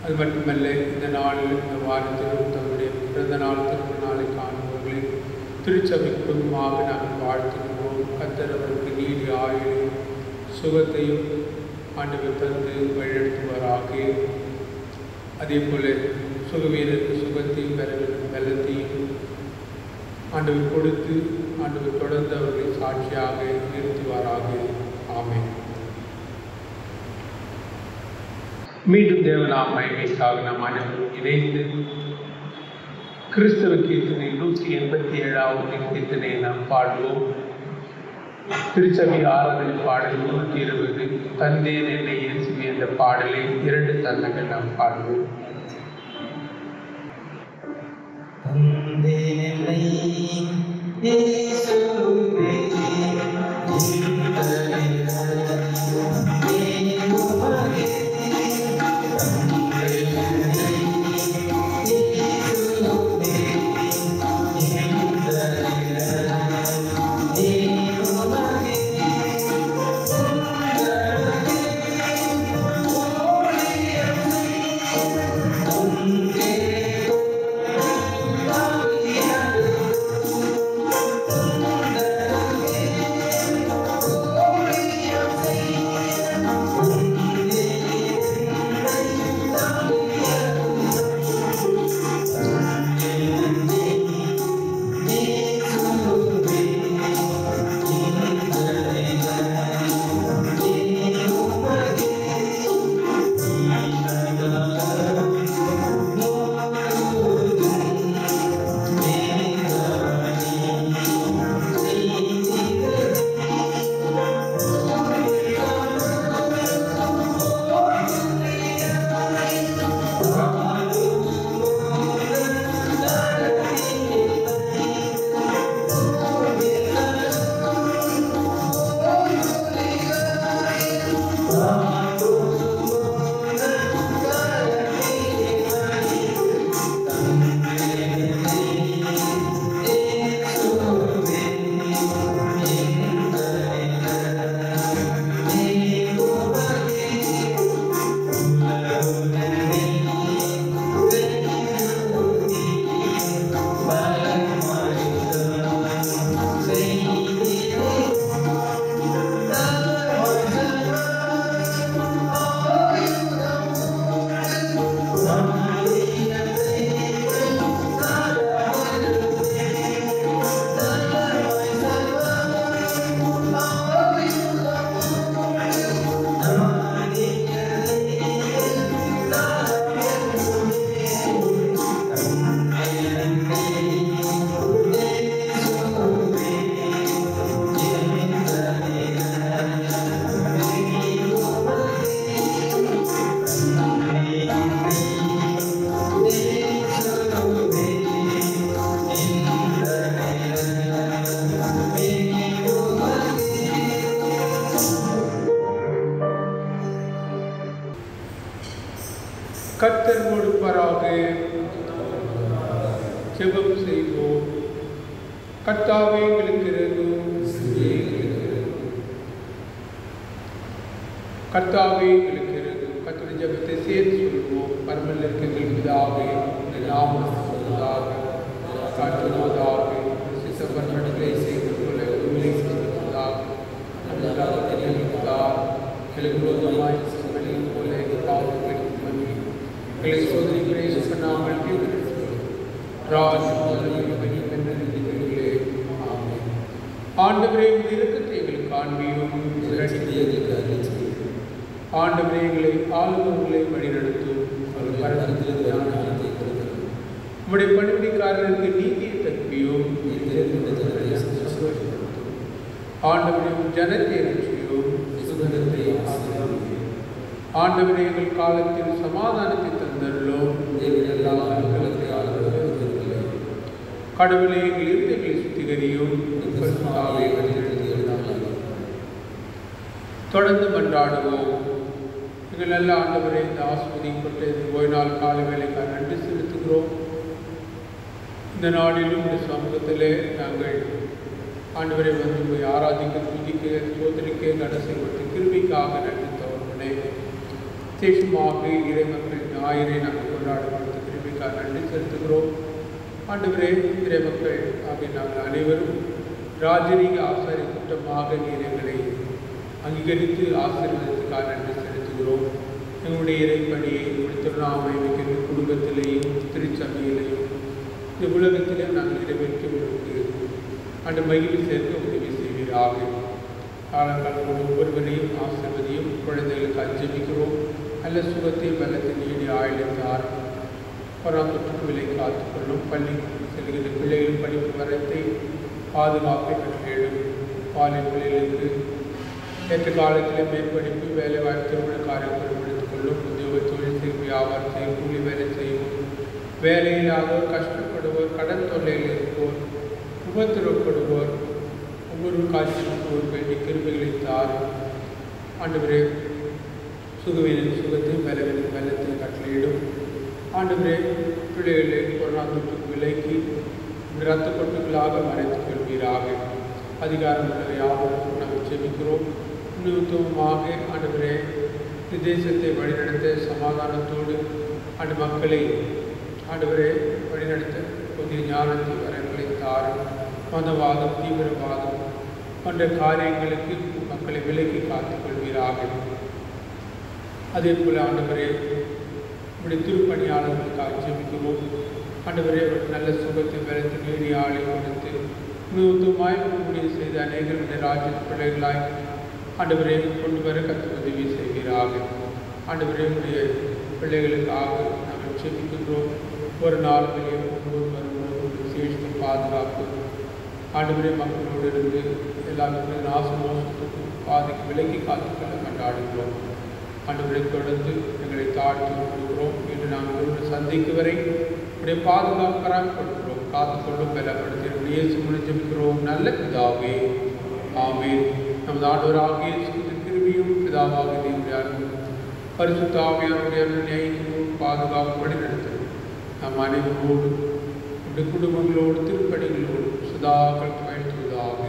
Speaker 1: அது மட்டுமல்ல, இந்த நாளில் இந்த வாரத்திலும் தன்னுடைய பிறந்த நாள் திருமண நாளை காணுபவர்களை திருச்சபை குடும்பமாக நாங்கள் வாழ்த்துகிறோம். கர்த்தர் அவருக்கு நீடி ஆயுளையும் சுகத்தையும் ஆண்டவர் தந்து வழிநடத்துவாராக. அதே போல சுகவீரருக்கு சுகத்தையும் வெள்ளத்தையும் ஆண்டவர் கொடுத்து ஆண்டவர் தொடர்ந்து அவர்களை சாட்சியாக நிறுத்துவாராக. ஆமென். மீண்டும் தேவநாம மகிமைக்காக நாம் அனைவரும் இணைந்து கிறிஸ்தவ கீர்த்தனை 187வது கீர்த்தனை நாம் பாடுவோம். திருச்சபை ஆராதனை பாடல் 120 தந்தேன் என்னை இயேசுவே என்ற பாடலை 2 தந்தங்கள் நாம் பாடுவோம்.
Speaker 3: தந்தேன் என்னை இயேசுவே
Speaker 1: கர்த்தர் கொடுப்பாராக. ஜெபம் செய்வோம். கர்த்தாவே எங்களுக்கு இரங்கும். கர்த்தாவே எங்களுக்கு இரங்கும். கர்த்தருடைய ஜெபத்தை சேர்த்து சொல்வோம். பரமத்தில் இருக்கிற எங்கள் பிதாவே, உம்முடைய நாமம் பரிசுத்தப்படுவதாக, காட்டுவதாக, சித்த பரமத்திலே செய்வது போல உண்மையை செய்வதாக, எங்களுக்கு விரோதமாய் செய்வது போல எங்கள் பாவங்களை மன்னியும். எங்களை சோதனைகளை சொன்னாமல் ஆண்டவரே இரக்கத்தை எங்களுக்கு காண்பியும். ஆண்டவரே எங்களை ஆளுநர்களை வழிநடத்தும். உம்முடைய பணிவிடைக்காரர்களுக்கு நீதியை தப்பியும். ஆண்டவரே ஜனத்தை ரட்சியும். ஆண்டவரே எங்கள் காலத்தில் சமாதானத்தை தந்தருளும். கடவுளே எங்கள் இருதயங்களை சுத்திகரியும். தொடர்ந்து மன்றாடுவோம். எங்கள் நல்ல ஆண்டவரே, இந்த ஆஸ்வதிப்பட்ட இந்த ஓய்நாள் காலை வேலைக்காக நன்றி செலுத்துகிறோம். இந்த நாளிலும் இந்த சமூகத்திலே நாங்கள் ஆண்டவரை வந்து போய் ஆராதிக்க, துதிக்க, சோதனைக்க, நடசைப்பட்டு கிருமிக்காக நன்றி தவறுனே. விசேஷமாக இறை மக்கள் ஞாயிறை நாங்கள் கொண்டாடப்படுத்த கிருமிக்காக நன்றி செலுத்துகிறோம். ஆண்டவரே, இறை மக்கள் ஆகிய நாங்கள் அனைவரும் ராஜரீக ஆசாரிய கூட்டமாக நீர் எங்களை அங்கீகரித்து ஆசீர்வதித்துக்காக நன்றி செலுத்துகிறோம். எங்களுடைய இறைப்பணியை திருநாமை எங்கள் குடும்பத்திலேயும் திருச்சபையிலையும் இந்த உலகத்திலேயும் நாங்கள் நிறைவேற்றுவதற்கு அந்த மகிழ்ச்சி சேர்க்க உதவி செய்வீராக. காலங்கள் ஒவ்வொருவரையும் ஆசீர்வதியும். குழந்தைகளுக்கு அஞ்சபிக்கிறோம். நல்ல சுகத்தையும் பலத்தை நீடி ஆயுள்ளார் பராமரிப்புக்கு விலை காத்துக்கொள்ளும். பள்ளி செல்கிற பிள்ளைகளும் படிப்பு வரத்தை பாதுகாப்பை கற்றேடும். பாலியல் பிள்ளைகளுக்கு ஏற்ற காலத்தில் மேற்படிப்பு, வேலைவாய்ப்பு, திருமண காரியங்கள் எடுத்துக்கொள்ளும். உத்தியோக தொழில் செய்யும், வியாபாரம் செய்யும், கூலி வேலை செய்யும், வேலையில்லாதோர், கஷ்டப்படுவோர், கடன் தொல்லையில் இருப்போர், உபத்திரப்படுவோர், ஒவ்வொரு காட்சியும் வேண்டிய கிருமிகளை தார். ஆண்டவரே, சுகவீனின் சுகத்தையும் பலவீனின் பலத்தை கட்டளையிடும். ஆண்டவரே, பிள்ளைகளை கொரோனா தொற்றுக்கு விலைக்கு இரத்த கொட்டுகளாக மறைத்துக் கொள்வீராக. அதிகாரம் உள்ளதை யாவருக்கும் நாங்கள் செபிக்கிறோம். உணவுத்துவமாக ஆண்டவரே, தேசத்தை வழிநடத்த சமாதானத்தோடு அந்த மக்களை ஆண்டவரே வழிநடத்த புதிய ஞானத்தை வரங்களை தாரும். மதவாதம், தீவிரவாதம் போன்ற காரியங்களுக்கு மக்களை விலக்கி காத்துக் கொள்வீராக. அதே போல் ஆண்டவரே, இப்படி திருப்பணியாளர்களுக்காக ஜெபிக்கிறோம். ஆண்டவரே, நல்ல சுகத்தை வளர்த்து நீடி ஆளை கொடுத்து உணவுத்துவமாய் முடிவு செய்த அநேகருடைய ராஜ்ய பிள்ளைகளாய் ஆண்டவரை கொண்டு வர கற்று உதவி செய்வீராக. ஆண்டவரே, உடைய பிள்ளைகளுக்காக நாங்கள் ஜெபிக்கின்றோம். ஒரு நாள் வெளியே போகும்போது வரும்போது விசேஷ பாதுகாப்பு ஆண்டவரே மக்களோடு இருந்து எல்லா நாசமோசத்துக்கும் பாதிக்கு விலக்கி காத்துக்களை கொண்டாடுகிறோம். ஆண்டவரை தொடர்ந்து எங்களை தாழ்த்தி கொடுக்கிறோம். இன்று நாங்கள் சந்திக்கு வரை உடைய பாதுகாப்பராக கொடுக்கிறோம். காத்துக்கொள்ளும் பலப்படுத்தி இயேசு ஜெபிக்கிறோம் நல்ல பிதாவே, ஆமென். நமது ஆண்டவராகிய இயேசுவின் கிருபையும் பிதாவாகிய தேவனுடைய அன்பும் பரிசுத்த ஆவியானவருடைய நியாயமும் பாதுகாப்புப்படி நடத்தும். நம் அனைவரோடு நம்முடைய குடும்பங்களோடு திருப்பணிகளோடு சதாக்கள் பயன்படுத்துவதாக.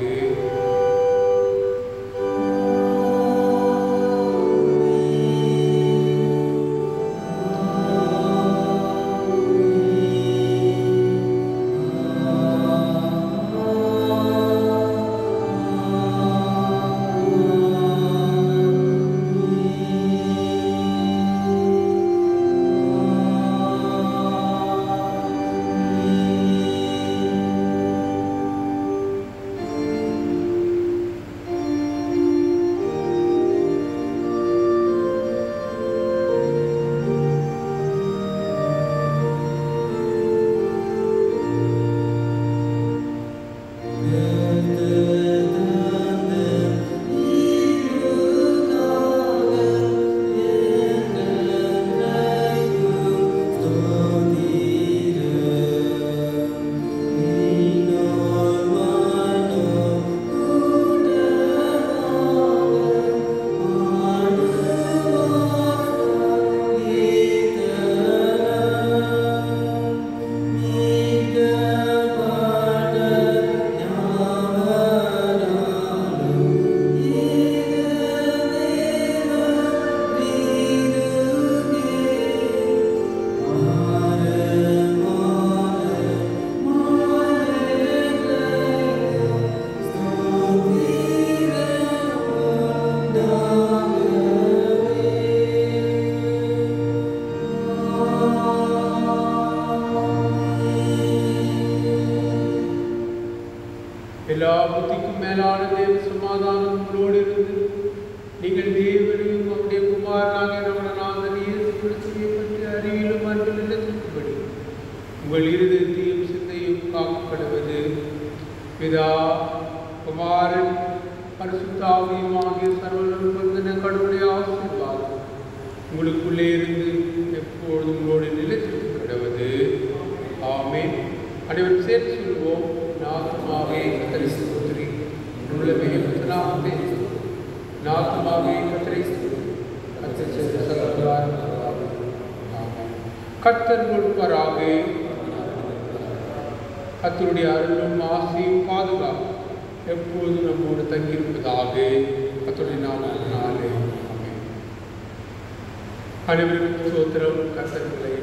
Speaker 1: புத்திக்கும் மேலான தேவ சமாதானம் உங்களோடு இருந்து நீங்கள் தேவனையும் அவருடைய குமாரனாக நம்மநாதன் இயேசு கிறிஸ்துவை பற்றி அறிவிலும் அன்பில் நிலைத்திருக்கும்படி உங்கள் இருதயத்தையும் சிந்தையும் காக்கப்படுவது பிதா குமாரன் பரிசுத்தாவியும் ஆகிய சர்வலும் வந்தன கடவுளுடைய ஆசீர்வாதம் உங்களுக்குள்ளே இருந்து எப்பொழுதும் உங்களோடு நிலைத்திருக்கிறது. ஆமென். அனைவரும் சேர்த்து சொல்வோம். நாத்மாவே கர்த்தரை ஸ்தோத்திரி, உள்ளமே நாமத்தை நாத்மாவே கர்த்தரை ஸ்தோத்திரி, கர்த்தர் செய்த சகல உபகாரங்களுக்காக. ஆமென். கர்த்தர் கொடுப்பாராக. கர்த்தருடைய அருளும் ஆசையும் பாதுகாப்பு எப்போதும் நம்மோடு தங்கியிருப்பதாக. கர்த்தருடைய நாமத்தினாலே. ஆமென். அனைவருக்கும் ஸ்தோத்திரம். கர்த்தர்களை